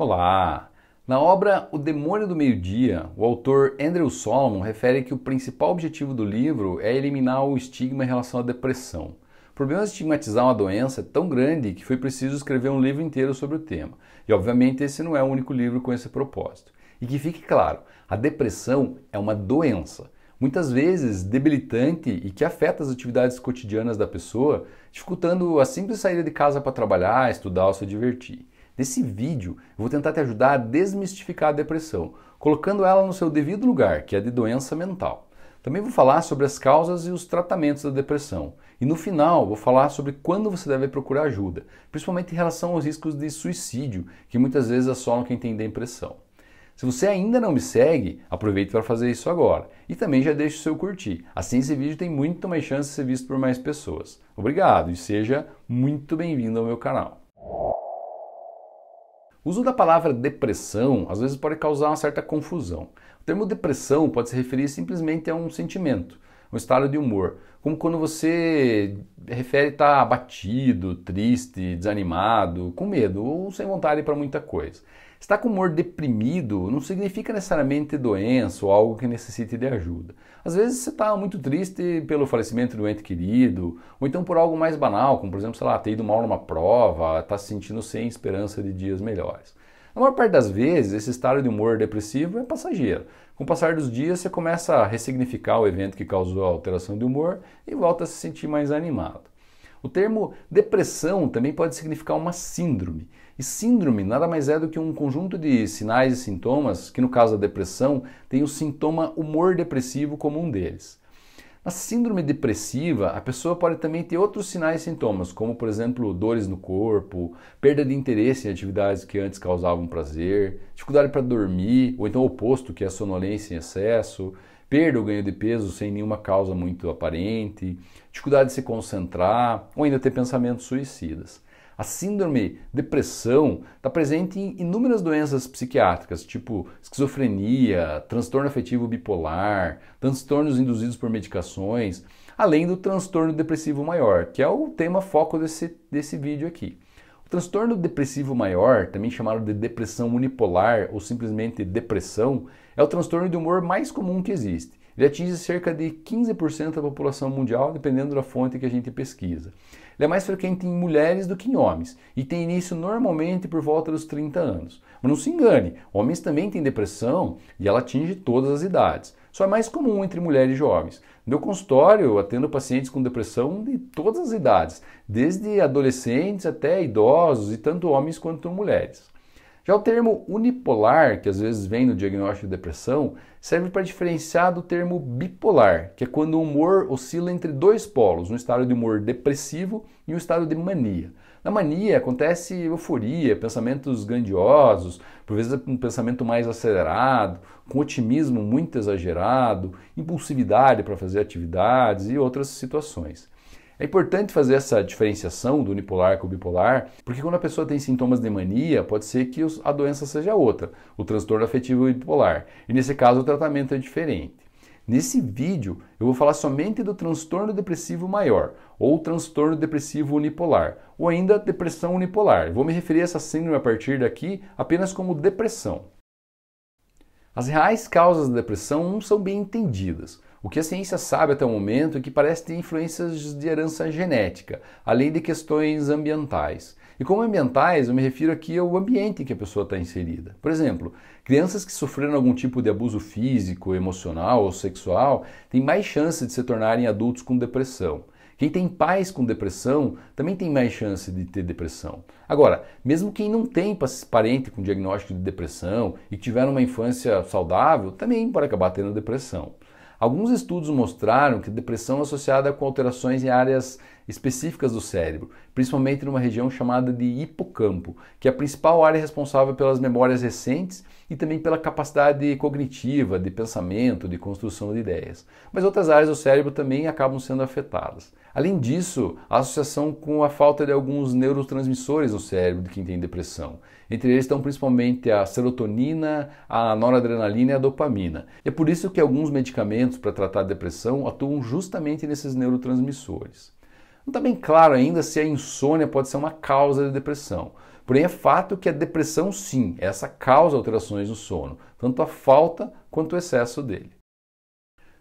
Olá! Na obra O Demônio do Meio-Dia, o autor Andrew Solomon refere que o principal objetivo do livro é eliminar o estigma em relação à depressão. O problema de estigmatizar uma doença é tão grande que foi preciso escrever um livro inteiro sobre o tema. E obviamente esse não é o único livro com esse propósito. E que fique claro, a depressão é uma doença, muitas vezes debilitante e que afeta as atividades cotidianas da pessoa, dificultando a simples saída de casa para trabalhar, estudar ou se divertir. Nesse vídeo, eu vou tentar te ajudar a desmistificar a depressão, colocando ela no seu devido lugar, que é de doença mental. Também vou falar sobre as causas e os tratamentos da depressão. E no final, vou falar sobre quando você deve procurar ajuda, principalmente em relação aos riscos de suicídio, que muitas vezes assolam quem tem depressão. Se você ainda não me segue, aproveite para fazer isso agora. E também já deixe o seu curtir. Assim esse vídeo tem muito mais chance de ser visto por mais pessoas. Obrigado e seja muito bem-vindo ao meu canal. O uso da palavra depressão às vezes pode causar uma certa confusão. O termo depressão pode se referir simplesmente a um sentimento, um estado de humor, como quando você refere estar abatido, triste, desanimado, com medo ou sem vontade para muita coisa. Estar com humor deprimido não significa necessariamente doença ou algo que necessite de ajuda. Às vezes você está muito triste pelo falecimento de um ente querido, ou então por algo mais banal, como por exemplo, sei lá, ter ido mal numa prova, está se sentindo sem esperança de dias melhores. Na maior parte das vezes, esse estado de humor depressivo é passageiro. Com o passar dos dias, você começa a ressignificar o evento que causou a alteração de humor e volta a se sentir mais animado. O termo depressão também pode significar uma síndrome. E síndrome nada mais é do que um conjunto de sinais e sintomas que, no caso da depressão, tem o sintoma humor depressivo como um deles. Na síndrome depressiva, a pessoa pode também ter outros sinais e sintomas, como, por exemplo, dores no corpo, perda de interesse em atividades que antes causavam prazer, dificuldade para dormir, ou então o oposto, que é a sonolência em excesso, perda ou ganho de peso sem nenhuma causa muito aparente, dificuldade de se concentrar, ou ainda ter pensamentos suicidas. A síndrome depressão está presente em inúmeras doenças psiquiátricas, tipo esquizofrenia, transtorno afetivo bipolar, transtornos induzidos por medicações, além do transtorno depressivo maior, que é o tema foco desse vídeo aqui. O transtorno depressivo maior, também chamado de depressão unipolar ou simplesmente depressão, é o transtorno de humor mais comum que existe. Ele atinge cerca de 15% da população mundial, dependendo da fonte que a gente pesquisa. Ele é mais frequente em mulheres do que em homens e tem início normalmente por volta dos 30 anos. Mas não se engane, homens também têm depressão e ela atinge todas as idades. Só é mais comum entre mulheres jovens. No meu consultório, eu atendo pacientes com depressão de todas as idades, desde adolescentes até idosos e tanto homens quanto mulheres. Já o termo unipolar, que às vezes vem no diagnóstico de depressão, serve para diferenciar do termo bipolar, que é quando o humor oscila entre dois polos, um estado de humor depressivo e um estado de mania. Na mania acontece euforia, pensamentos grandiosos, por vezes um pensamento mais acelerado, com otimismo muito exagerado, impulsividade para fazer atividades e outras situações. É importante fazer essa diferenciação do unipolar com o bipolar, porque quando a pessoa tem sintomas de mania, pode ser que a doença seja outra, o transtorno afetivo bipolar. E nesse caso o tratamento é diferente. Nesse vídeo eu vou falar somente do transtorno depressivo maior, ou transtorno depressivo unipolar, ou ainda depressão unipolar. Eu vou me referir a essa síndrome a partir daqui apenas como depressão. As reais causas da depressão não são bem entendidas. O que a ciência sabe até o momento é que parece ter influências de herança genética, além de questões ambientais. E como ambientais, eu me refiro aqui ao ambiente em que a pessoa está inserida. Por exemplo, crianças que sofreram algum tipo de abuso físico, emocional ou sexual têm mais chance de se tornarem adultos com depressão. Quem tem pais com depressão também tem mais chance de ter depressão. Agora, mesmo quem não tem parente com diagnóstico de depressão e que tiver uma infância saudável, também pode acabar tendo depressão. Alguns estudos mostraram que depressão é associada com alterações em áreas específicas do cérebro, principalmente numa região chamada de hipocampo, que é a principal área responsável pelas memórias recentes e também pela capacidade cognitiva, de pensamento, de construção de ideias. Mas outras áreas do cérebro também acabam sendo afetadas. Além disso, a associação com a falta de alguns neurotransmissores no cérebro de quem tem depressão. Entre eles estão principalmente a serotonina, a noradrenalina e a dopamina. E é por isso que alguns medicamentos para tratar a depressão atuam justamente nesses neurotransmissores. Não está bem claro ainda se a insônia pode ser uma causa de depressão. Porém, é fato que a depressão, sim, essa causa alterações no sono, tanto a falta quanto o excesso dele.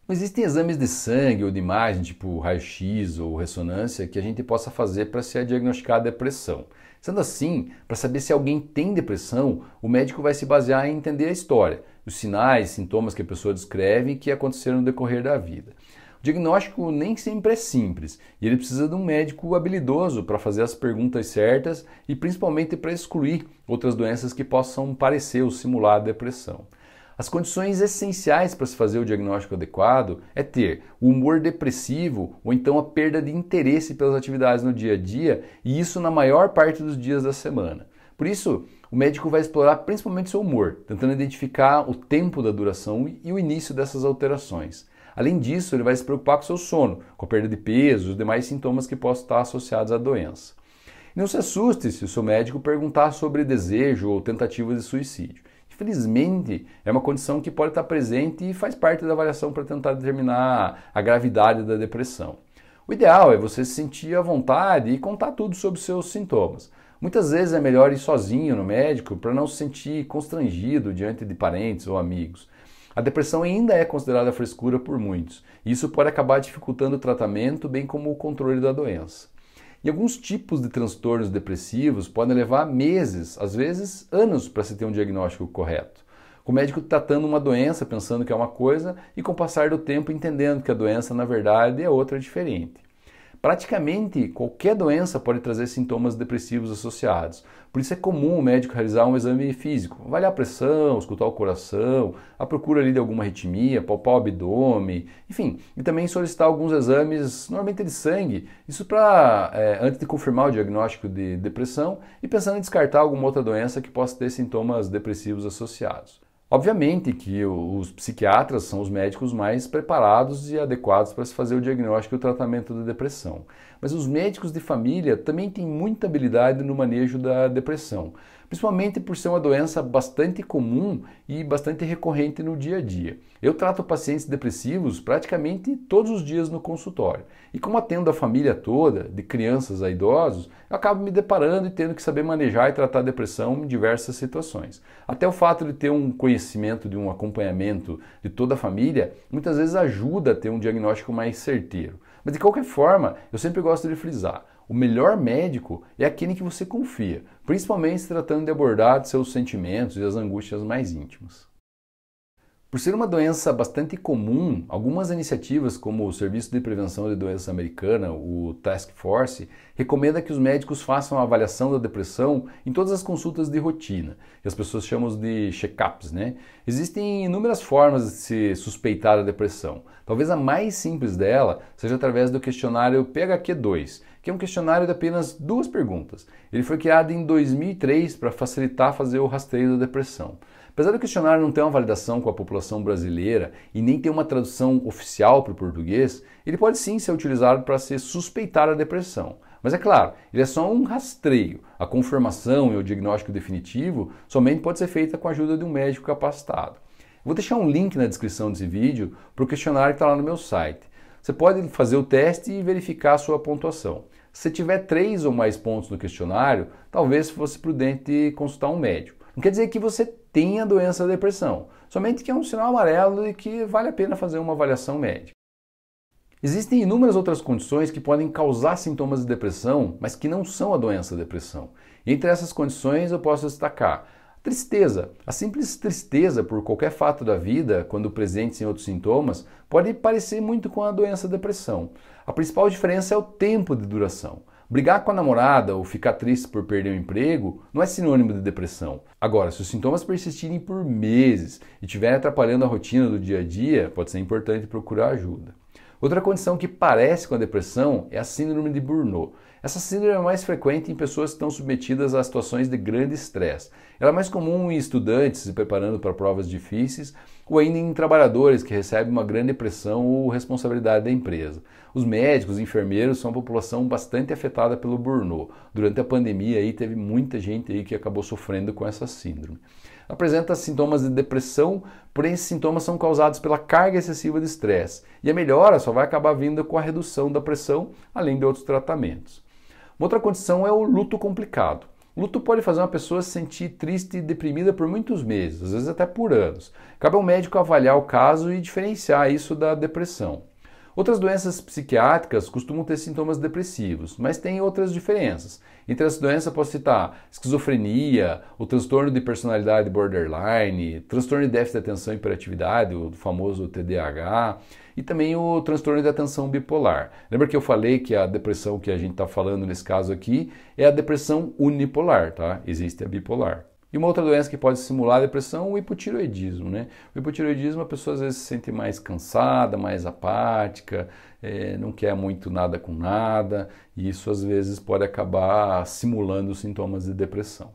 Não existem exames de sangue ou de imagem, tipo raio-x ou ressonância, que a gente possa fazer para se diagnosticar a depressão. Sendo assim, para saber se alguém tem depressão, o médico vai se basear em entender a história, os sinais, sintomas que a pessoa descreve e que aconteceram no decorrer da vida. O diagnóstico nem sempre é simples e ele precisa de um médico habilidoso para fazer as perguntas certas e principalmente para excluir outras doenças que possam parecer ou simular a depressão. As condições essenciais para se fazer o diagnóstico adequado é ter o humor depressivo ou então a perda de interesse pelas atividades no dia a dia, e isso na maior parte dos dias da semana. Por isso, o médico vai explorar principalmente seu humor, tentando identificar o tempo da duração e o início dessas alterações. Além disso, ele vai se preocupar com o seu sono, com a perda de peso e os demais sintomas que possam estar associados à doença. E não se assuste se o seu médico perguntar sobre desejo ou tentativa de suicídio. Infelizmente, é uma condição que pode estar presente e faz parte da avaliação para tentar determinar a gravidade da depressão. O ideal é você se sentir à vontade e contar tudo sobre os seus sintomas. Muitas vezes é melhor ir sozinho no médico para não se sentir constrangido diante de parentes ou amigos. A depressão ainda é considerada frescura por muitos, e isso pode acabar dificultando o tratamento, bem como o controle da doença. E alguns tipos de transtornos depressivos podem levar meses, às vezes anos, para se ter um diagnóstico correto. Com o médico tratando uma doença, pensando que é uma coisa, e com o passar do tempo entendendo que a doença, na verdade, é outra diferente. Praticamente qualquer doença pode trazer sintomas depressivos associados. Por isso é comum o médico realizar um exame físico, avaliar a pressão, escutar o coração, a procura ali de alguma arritmia, palpar o abdômen, enfim, e também solicitar alguns exames, normalmente de sangue, isso para antes de confirmar o diagnóstico de depressão e pensando em descartar alguma outra doença que possa ter sintomas depressivos associados. Obviamente que os psiquiatras são os médicos mais preparados e adequados para se fazer o diagnóstico e o tratamento da depressão. Mas os médicos de família também têm muita habilidade no manejo da depressão, principalmente por ser uma doença bastante comum e bastante recorrente no dia a dia. Eu trato pacientes depressivos praticamente todos os dias no consultório. E como atendo a família toda, de crianças a idosos, eu acabo me deparando e tendo que saber manejar e tratar a depressão em diversas situações. Até o fato de ter um conhecimento, de um acompanhamento de toda a família, muitas vezes ajuda a ter um diagnóstico mais certeiro. Mas de qualquer forma, eu sempre gosto de frisar, o melhor médico é aquele que você confia, principalmente se tratando de abordar de seus sentimentos e as angústias mais íntimas. Por ser uma doença bastante comum, algumas iniciativas como o Serviço de Prevenção de Doenças Americana, o Task Force, recomenda que os médicos façam a avaliação da depressão em todas as consultas de rotina, que as pessoas chamam de check-ups, né? Existem inúmeras formas de se suspeitar da depressão. Talvez a mais simples dela seja através do questionário PHQ-2, que é um questionário de apenas 2 perguntas. Ele foi criado em 2003 para facilitar fazer o rastreio da depressão. Apesar do questionário não ter uma validação com a população brasileira e nem ter uma tradução oficial para o português, ele pode sim ser utilizado para se suspeitar a depressão. Mas é claro, ele é só um rastreio. A confirmação e o diagnóstico definitivo somente pode ser feita com a ajuda de um médico capacitado. Vou deixar um link na descrição desse vídeo para o questionário que está lá no meu site. Você pode fazer o teste e verificar a sua pontuação. Se tiver 3 ou mais pontos no questionário, talvez fosse prudente consultar um médico. Não quer dizer que você tenha a doença da depressão, somente que é um sinal amarelo e que vale a pena fazer uma avaliação médica. Existem inúmeras outras condições que podem causar sintomas de depressão, mas que não são a doença da depressão. Entre essas condições eu posso destacar a tristeza. A simples tristeza por qualquer fato da vida, quando presente em outros sintomas, pode parecer muito com a doença da depressão. A principal diferença é o tempo de duração. Brigar com a namorada ou ficar triste por perder o emprego não é sinônimo de depressão. Agora, se os sintomas persistirem por meses e estiverem atrapalhando a rotina do dia a dia, pode ser importante procurar ajuda. Outra condição que parece com a depressão é a síndrome de Burnout. Essa síndrome é mais frequente em pessoas que estão submetidas a situações de grande estresse. Ela é mais comum em estudantes se preparando para provas difíceis ou ainda em trabalhadores que recebem uma grande pressão ou responsabilidade da empresa. Os médicos e enfermeiros são uma população bastante afetada pelo Burnout. Durante a pandemia aí teve muita gente aí que acabou sofrendo com essa síndrome. Apresenta sintomas de depressão, porém esses sintomas são causados pela carga excessiva de estresse. E a melhora só vai acabar vindo com a redução da pressão, além de outros tratamentos. Uma outra condição é o luto complicado. O luto pode fazer uma pessoa se sentir triste e deprimida por muitos meses, às vezes até por anos. Cabe ao médico avaliar o caso e diferenciar isso da depressão. Outras doenças psiquiátricas costumam ter sintomas depressivos, mas tem outras diferenças. Entre as doenças posso citar esquizofrenia, o transtorno de personalidade borderline, transtorno de déficit de atenção e hiperatividade, o famoso TDAH, e também o transtorno de atenção bipolar. Lembra que eu falei que a depressão que a gente está falando nesse caso aqui é a depressão unipolar, tá? Existe a bipolar. E uma outra doença que pode simular a depressão é o hipotireoidismo, né? O hipotireoidismo, a pessoa às vezes se sente mais cansada, mais apática, não quer muito nada com nada, e isso às vezes pode acabar simulando os sintomas de depressão.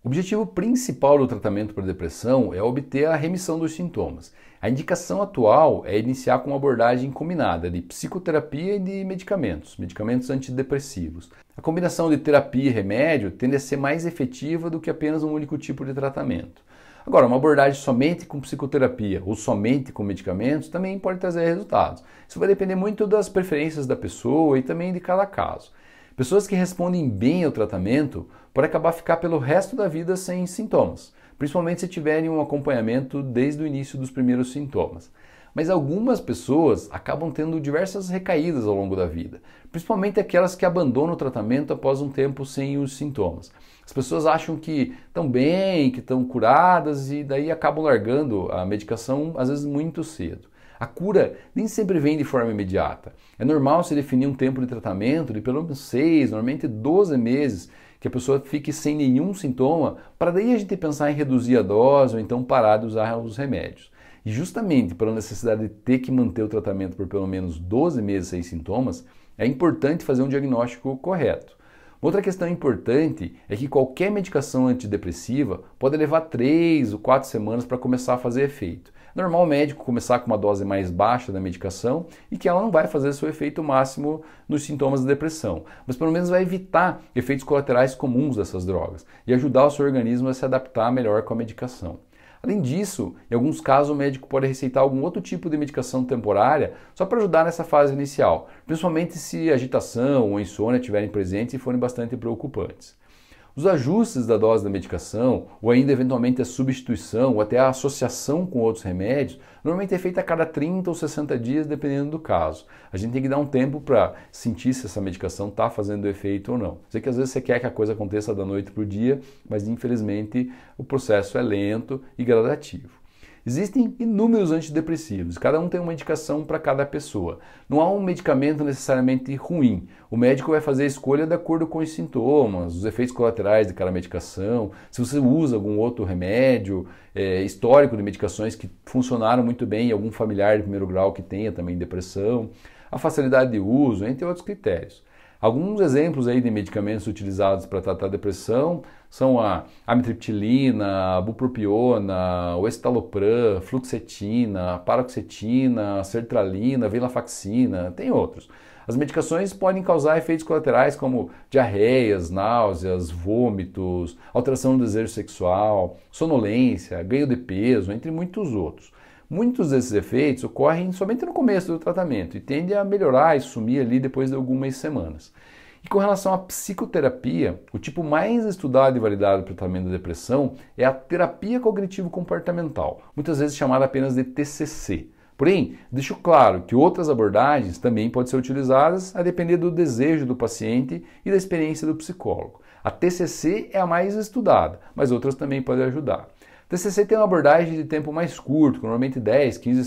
O objetivo principal do tratamento para depressão é obter a remissão dos sintomas. A indicação atual é iniciar com uma abordagem combinada de psicoterapia e de medicamentos antidepressivos. A combinação de terapia e remédio tende a ser mais efetiva do que apenas um único tipo de tratamento. Agora, uma abordagem somente com psicoterapia ou somente com medicamentos também pode trazer resultados. Isso vai depender muito das preferências da pessoa e também de cada caso. Pessoas que respondem bem ao tratamento podem acabar ficar pelo resto da vida sem sintomas, principalmente se tiverem um acompanhamento desde o início dos primeiros sintomas. Mas algumas pessoas acabam tendo diversas recaídas ao longo da vida, principalmente aquelas que abandonam o tratamento após um tempo sem os sintomas. As pessoas acham que estão bem, que estão curadas e daí acabam largando a medicação às vezes muito cedo. A cura nem sempre vem de forma imediata. É normal se definir um tempo de tratamento de pelo menos 6, normalmente 12 meses, que a pessoa fique sem nenhum sintoma, para daí a gente pensar em reduzir a dose ou então parar de usar os remédios. E justamente pela necessidade de ter que manter o tratamento por pelo menos 12 meses sem sintomas, é importante fazer um diagnóstico correto. Outra questão importante é que qualquer medicação antidepressiva pode levar 3 ou 4 semanas para começar a fazer efeito. É normal o médico começar com uma dose mais baixa da medicação e que ela não vai fazer seu efeito máximo nos sintomas da depressão, mas pelo menos vai evitar efeitos colaterais comuns dessas drogas e ajudar o seu organismo a se adaptar melhor com a medicação. Além disso, em alguns casos o médico pode receitar algum outro tipo de medicação temporária só para ajudar nessa fase inicial, principalmente se agitação ou insônia estiverem presentes e forem bastante preocupantes. Os ajustes da dose da medicação, ou ainda eventualmente a substituição ou até a associação com outros remédios, normalmente é feita a cada 30 ou 60 dias, dependendo do caso. A gente tem que dar um tempo para sentir se essa medicação está fazendo efeito ou não. Sei que às vezes você quer que a coisa aconteça da noite para o dia, mas infelizmente o processo é lento e gradativo. Existem inúmeros antidepressivos, cada um tem uma indicação para cada pessoa. Não há um medicamento necessariamente ruim. O médico vai fazer a escolha de acordo com os sintomas, os efeitos colaterais de cada medicação, se você usa algum outro remédio, histórico de medicações que funcionaram muito bem em algum familiar de primeiro grau que tenha também depressão, a facilidade de uso, entre outros critérios. Alguns exemplos aí de medicamentos utilizados para tratar a depressão são a amitriptilina, a bupropiona, o escitalopram, fluoxetina, paroxetina, sertralina, venlafaxina, tem outros. As medicações podem causar efeitos colaterais como diarreias, náuseas, vômitos, alteração do desejo sexual, sonolência, ganho de peso, entre muitos outros. Muitos desses efeitos ocorrem somente no começo do tratamento e tendem a melhorar e sumir ali depois de algumas semanas. E com relação à psicoterapia, o tipo mais estudado e validado para o tratamento da depressão é a terapia cognitivo-comportamental, muitas vezes chamada apenas de TCC. Porém, deixo claro que outras abordagens também podem ser utilizadas a depender do desejo do paciente e da experiência do psicólogo. A TCC é a mais estudada, mas outras também podem ajudar. TCC tem uma abordagem de tempo mais curto, normalmente 10, 15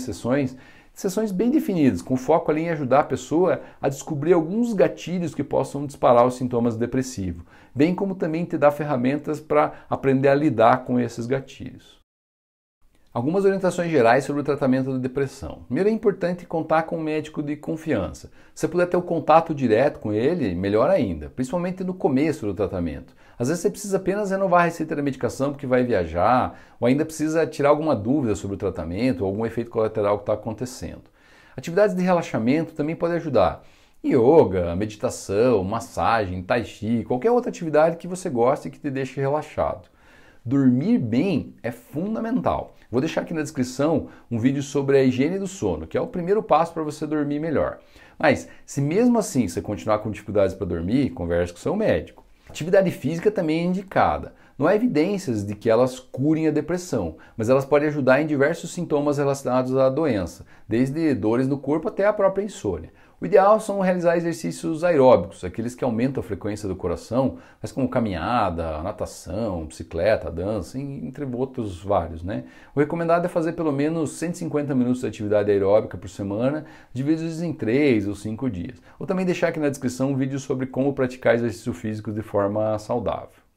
sessões bem definidas, com foco ali em ajudar a pessoa a descobrir alguns gatilhos que possam disparar os sintomas depressivos, bem como também te dar ferramentas para aprender a lidar com esses gatilhos. Algumas orientações gerais sobre o tratamento da depressão. Primeiro, é importante contar com um médico de confiança. Se você puder ter o contato direto com ele, melhor ainda, principalmente no começo do tratamento. Às vezes você precisa apenas renovar a receita da medicação porque vai viajar, ou ainda precisa tirar alguma dúvida sobre o tratamento ou algum efeito colateral que está acontecendo. Atividades de relaxamento também podem ajudar. Yoga, meditação, massagem, tai chi, qualquer outra atividade que você goste e que te deixe relaxado. Dormir bem é fundamental. Vou deixar aqui na descrição um vídeo sobre a higiene do sono, que é o primeiro passo para você dormir melhor. Mas, se mesmo assim você continuar com dificuldades para dormir, converse com seu médico. Atividade física também é indicada. Não há evidências de que elas curem a depressão, mas elas podem ajudar em diversos sintomas relacionados à doença, desde dores no corpo até a própria insônia. O ideal são realizar exercícios aeróbicos, aqueles que aumentam a frequência do coração, mas como caminhada, natação, bicicleta, dança, entre outros vários, né? O recomendado é fazer pelo menos 150 minutos de atividade aeróbica por semana, divididos em 3 ou 5 dias. Ou também deixar aqui na descrição um vídeo sobre como praticar exercício físico de forma saudável.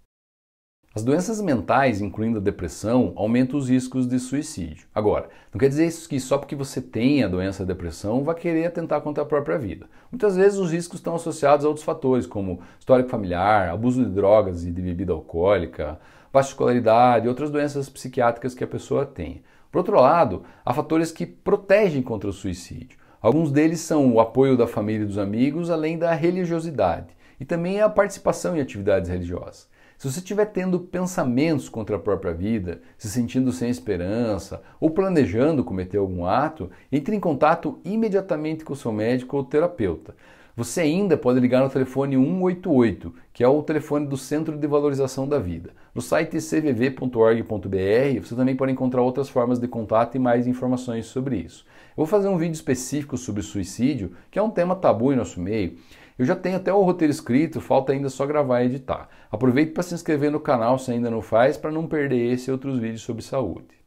As doenças mentais, incluindo a depressão, aumentam os riscos de suicídio. Agora, não quer dizer isso que só porque você tem a doença da depressão vai querer atentar contra a própria vida. Muitas vezes os riscos estão associados a outros fatores, como histórico familiar, abuso de drogas e de bebida alcoólica, baixa escolaridade e outras doenças psiquiátricas que a pessoa tem. Por outro lado, há fatores que protegem contra o suicídio. Alguns deles são o apoio da família e dos amigos, além da religiosidade, e também a participação em atividades religiosas. Se você estiver tendo pensamentos contra a própria vida, se sentindo sem esperança ou planejando cometer algum ato, entre em contato imediatamente com o seu médico ou terapeuta. Você ainda pode ligar no telefone 188, que é o telefone do Centro de Valorização da Vida. No site cvv.org.br você também pode encontrar outras formas de contato e mais informações sobre isso. Eu vou fazer um vídeo específico sobre suicídio, que é um tema tabu em nosso meio. Eu já tenho até o roteiro escrito, falta ainda só gravar e editar. Aproveite para se inscrever no canal se ainda não faz, para não perder esse e outros vídeos sobre saúde.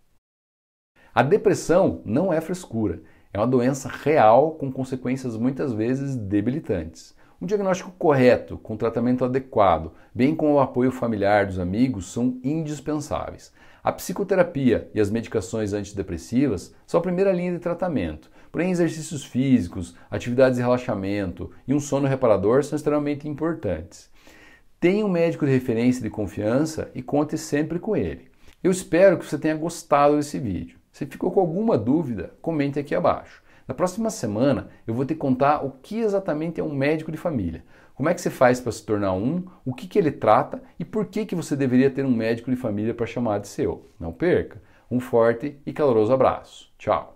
A depressão não é frescura, é uma doença real com consequências muitas vezes debilitantes. Um diagnóstico correto, com tratamento adequado, bem como o apoio familiar dos amigos, são indispensáveis. A psicoterapia e as medicações antidepressivas são a primeira linha de tratamento, porém exercícios físicos, atividades de relaxamento e um sono reparador são extremamente importantes. Tenha um médico de referência de confiança e conte sempre com ele. Eu espero que você tenha gostado desse vídeo. Se ficou com alguma dúvida, comente aqui abaixo. Na próxima semana eu vou te contar o que exatamente é um médico de família, como é que você faz para se tornar um, o que ele trata e por que você deveria ter um médico de família para chamar de seu. Não perca! Um forte e caloroso abraço. Tchau!